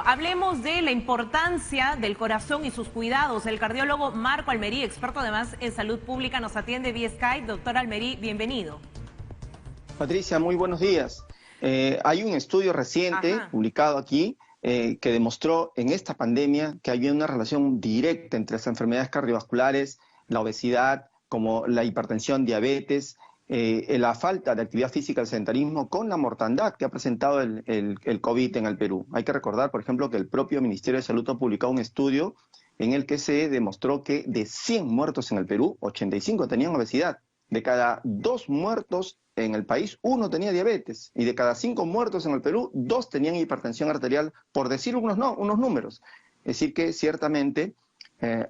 Hablemos de la importancia del corazón y sus cuidados. El cardiólogo Marco Almerí, experto además en salud pública, nos atiende vía Skype. Doctor Almerí, bienvenido. Patricia, muy buenos días. Hay un estudio reciente publicado aquí que demostró en esta pandemia que había una relación directa entre las enfermedades cardiovasculares, la obesidad, como la hipertensión, diabetes, la falta de actividad física, el sedentarismo, con la mortandad que ha presentado el COVID en el Perú. Hay que recordar, por ejemplo, que el propio Ministerio de Salud ha publicado un estudio en el que se demostró que de 100 muertos en el Perú, 85 tenían obesidad. De cada 2 muertos en el país, 1 tenía diabetes. Y de cada 5 muertos en el Perú, 2 tenían hipertensión arterial, por decir unos números. Es decir que ciertamente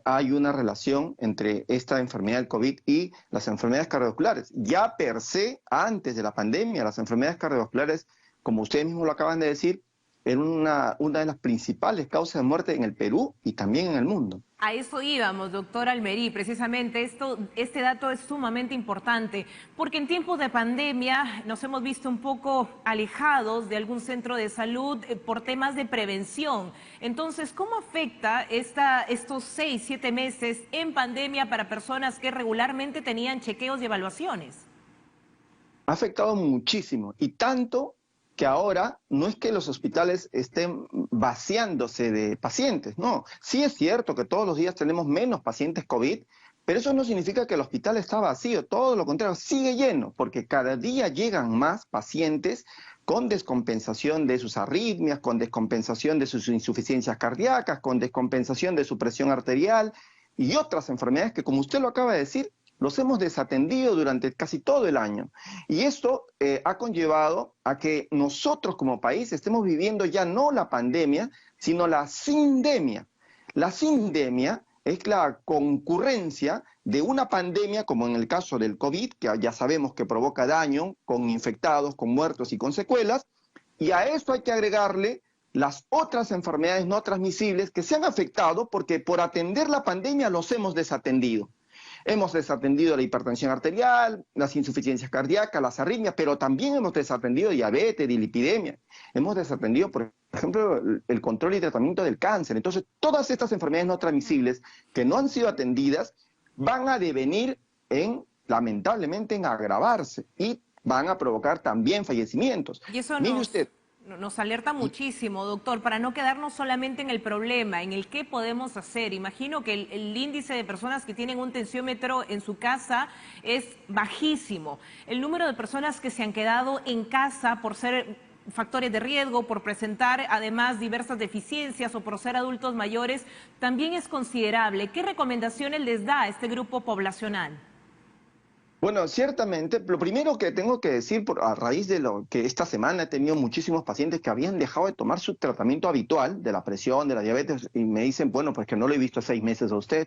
hay una relación entre esta enfermedad del COVID y las enfermedades cardiovasculares. Ya per se, antes de la pandemia, las enfermedades cardiovasculares, como ustedes mismos lo acaban de decir, eran una de las principales causas de muerte en el Perú y también en el mundo. A eso íbamos, doctor Almerí, precisamente este dato es sumamente importante, porque en tiempos de pandemia nos hemos visto un poco alejados de algún centro de salud por temas de prevención. Entonces, ¿cómo afecta estos 6, 7 meses en pandemia para personas que regularmente tenían chequeos y evaluaciones? Ha afectado muchísimo, y tanto que ahora no es que los hospitales estén vaciándose de pacientes, no. Sí es cierto que todos los días tenemos menos pacientes COVID, pero eso no significa que el hospital está vacío, todo lo contrario, sigue lleno, porque cada día llegan más pacientes con descompensación de sus arritmias, con descompensación de sus insuficiencias cardíacas, con descompensación de su presión arterial y otras enfermedades que, como usted lo acaba de decir, los hemos desatendido durante casi todo el año. Y esto ha conllevado a que nosotros como país estemos viviendo ya no la pandemia, sino la sindemia. La sindemia es la concurrencia de una pandemia, como en el caso del COVID, que ya sabemos que provoca daño, con infectados, con muertos y con secuelas, y a eso hay que agregarle las otras enfermedades no transmisibles que se han afectado porque por atender la pandemia los hemos desatendido. Hemos desatendido la hipertensión arterial, las insuficiencias cardíacas, las arritmias, pero también hemos desatendido diabetes, dislipidemia. Hemos desatendido, por ejemplo, el control y tratamiento del cáncer. Entonces, todas estas enfermedades no transmisibles que no han sido atendidas van a devenir lamentablemente, en agravarse y van a provocar también fallecimientos. Y eso Mire usted. nos alerta muchísimo, doctor, para no quedarnos solamente en el problema, en el qué podemos hacer. Imagino que el índice de personas que tienen un tensiómetro en su casa es bajísimo. El número de personas que se han quedado en casa por ser factores de riesgo, por presentar además diversas deficiencias o por ser adultos mayores, también es considerable. ¿Qué recomendaciones les da a este grupo poblacional? Bueno, ciertamente, lo primero que tengo que decir, a raíz de lo que esta semana he tenido muchísimos pacientes que habían dejado de tomar su tratamiento habitual de la presión, de la diabetes, y me dicen, bueno, pues que no lo he visto 6 meses a usted.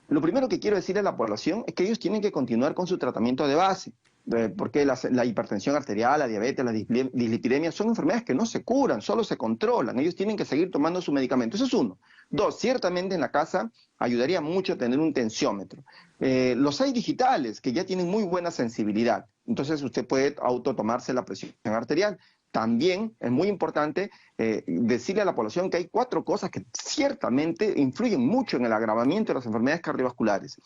Lo primero que quiero decir a la población es que ellos tienen que continuar con su tratamiento de base, porque la hipertensión arterial, la diabetes, la dislipidemia son enfermedades que no se curan, solo se controlan. Ellos tienen que seguir tomando su medicamento. Eso es uno. 2, ciertamente en la casa ayudaría mucho tener un tensiómetro. Los hay digitales que ya tienen muy buena sensibilidad. Entonces usted puede autotomarse la presión arterial. También es muy importante decirle a la población que hay 4 cosas que ciertamente influyen mucho en el agravamiento de las enfermedades cardiovasculares.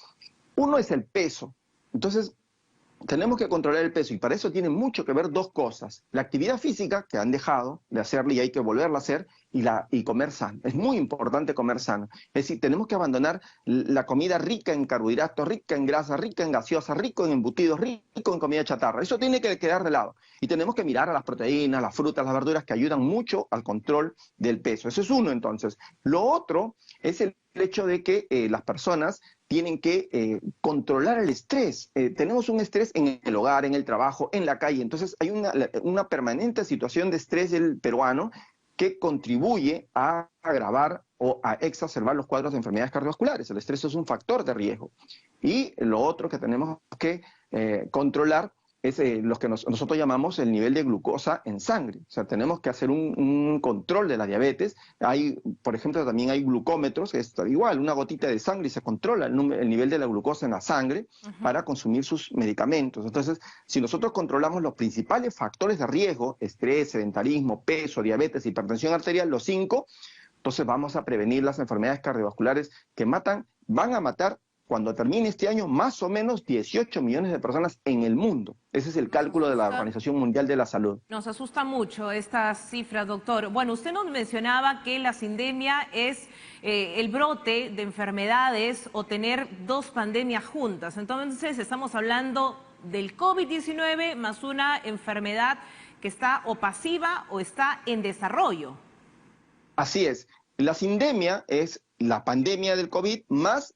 Uno es el peso. Entonces, tenemos que controlar el peso y para eso tienen mucho que ver 2 cosas. La actividad física, que han dejado de hacerla y hay que volverla a hacer, y comer sano. Es muy importante comer sano. Es decir, tenemos que abandonar la comida rica en carbohidratos, rica en grasa, rica en gaseosa, rico en embutidos, rico en comida chatarra. Eso tiene que quedar de lado. Y tenemos que mirar a las proteínas, las frutas, las verduras que ayudan mucho al control del peso. Eso es uno, entonces. Lo otro es el hecho de que las personas tienen que controlar el estrés. Tenemos un estrés en el hogar, en el trabajo, en la calle. Entonces hay una permanente situación de estrés del peruano que contribuye a agravar o a exacerbar los cuadros de enfermedades cardiovasculares. El estrés es un factor de riesgo. Y lo otro que tenemos que controlar es lo que nosotros llamamos el nivel de glucosa en sangre. O sea, tenemos que hacer un control de la diabetes. Hay, por ejemplo, también hay glucómetros, que es igual, una gotita de sangre y se controla el nivel de la glucosa en la sangre para consumir sus medicamentos. Entonces, si nosotros controlamos los principales factores de riesgo, estrés, sedentarismo, peso, diabetes, hipertensión arterial, los 5, entonces vamos a prevenir las enfermedades cardiovasculares que van a matar cuando termine este año más o menos 18 millones de personas en el mundo. Ese es el cálculo de la Organización Mundial de la Salud. Nos asusta mucho estas cifras, doctor. Bueno, usted nos mencionaba que la sindemia es el brote de enfermedades o tener dos pandemias juntas. Entonces estamos hablando del COVID-19 más una enfermedad que está o pasiva o está en desarrollo. Así es. La sindemia es la pandemia del COVID más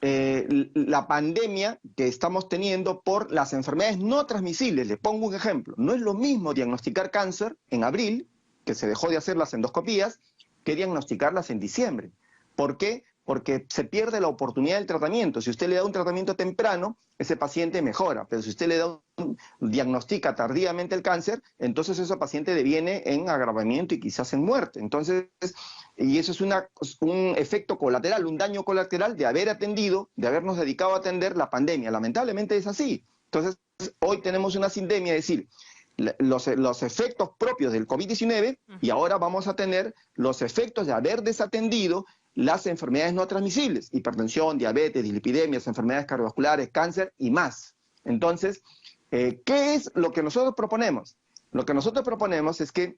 la pandemia que estamos teniendo por las enfermedades no transmisibles. Le pongo un ejemplo. No es lo mismo diagnosticar cáncer en abril, que se dejó de hacer las endoscopías, que diagnosticarlas en diciembre. ¿Por qué? Porque se pierde la oportunidad del tratamiento. Si usted le da un tratamiento temprano, ese paciente mejora, pero si usted diagnostica tardíamente el cáncer, entonces ese paciente deviene en agravamiento y quizás en muerte. Entonces, y eso es un efecto colateral, un daño colateral de habernos dedicado a atender la pandemia. Lamentablemente es así. Entonces, hoy tenemos una sindemia, es decir, los efectos propios del COVID-19 y ahora vamos a tener los efectos de haber desatendido las enfermedades no transmisibles, hipertensión, diabetes, dislipidemias, enfermedades cardiovasculares, cáncer y más. Entonces, ¿qué es lo que nosotros proponemos? Lo que nosotros proponemos es que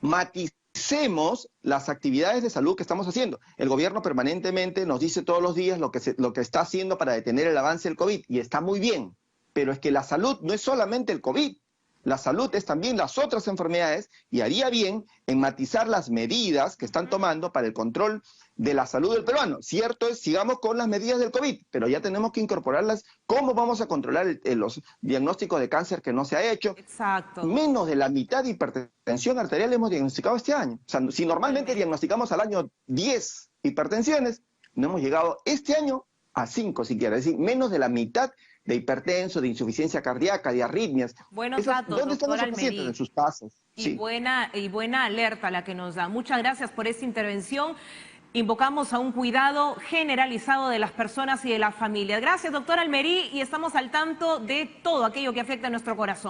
maticemos las actividades de salud que estamos haciendo. El gobierno permanentemente nos dice todos los días lo que está haciendo para detener el avance del COVID, y está muy bien, pero es que la salud no es solamente el COVID. La salud es también las otras enfermedades y haría bien en matizar las medidas que están tomando para el control de la salud del peruano. Cierto es, sigamos con las medidas del COVID, pero ya tenemos que incorporarlas. ¿Cómo vamos a controlar los diagnósticos de cáncer que no se ha hecho? Exacto. Menos de la mitad de hipertensión arterial hemos diagnosticado este año. O sea, si normalmente diagnosticamos al año 10 hipertensiones, no hemos llegado este año a 5 siquiera. Es decir, menos de la mitad de hipertenso, de insuficiencia cardíaca, de arritmias. Buenos datos, ¿Dónde están los pacientes? En sus casas. Y buena alerta la que nos da. Muchas gracias por esta intervención. Invocamos a un cuidado generalizado de las personas y de las familias. Gracias, doctor Almerí, y estamos al tanto de todo aquello que afecta a nuestro corazón.